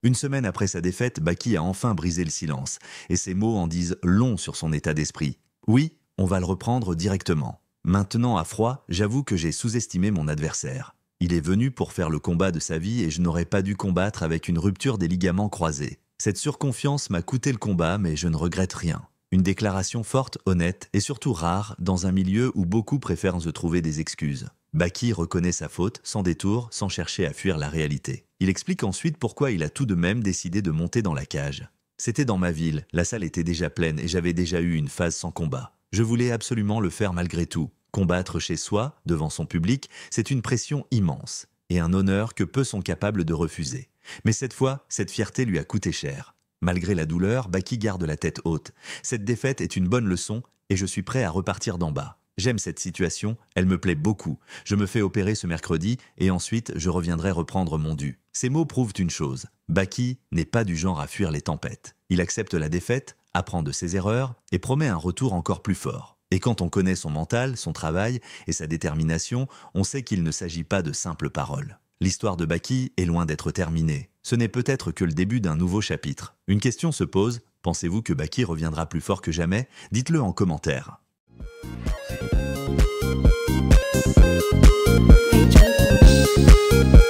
Une semaine après sa défaite, Baki a enfin brisé le silence, et ses mots en disent long sur son état d'esprit. Oui, on va le reprendre directement. Maintenant, à froid, j'avoue que j'ai sous-estimé mon adversaire. Il est venu pour faire le combat de sa vie et je n'aurais pas dû combattre avec une rupture des ligaments croisés. Cette surconfiance m'a coûté le combat, mais je ne regrette rien. Une déclaration forte, honnête et surtout rare dans un milieu où beaucoup préfèrent se trouver des excuses. Baki reconnaît sa faute, sans détour, sans chercher à fuir la réalité. Il explique ensuite pourquoi il a tout de même décidé de monter dans la cage. C'était dans ma ville, la salle était déjà pleine et j'avais déjà eu une phase sans combat. Je voulais absolument le faire malgré tout. Combattre chez soi, devant son public, c'est une pression immense et un honneur que peu sont capables de refuser. Mais cette fois, cette fierté lui a coûté cher. Malgré la douleur, Baki garde la tête haute. Cette défaite est une bonne leçon et je suis prêt à repartir d'en bas. J'aime cette situation, elle me plaît beaucoup. Je me fais opérer ce mercredi et ensuite je reviendrai reprendre mon dû. Ces mots prouvent une chose. Baki n'est pas du genre à fuir les tempêtes. Il accepte la défaite, apprend de ses erreurs et promet un retour encore plus fort. Et quand on connaît son mental, son travail et sa détermination, on sait qu'il ne s'agit pas de simples paroles. L'histoire de Baki est loin d'être terminée. Ce n'est peut-être que le début d'un nouveau chapitre. Une question se pose, pensez-vous que Baki reviendra plus fort que jamais? Dites-le en commentaire. Hey, Junkie.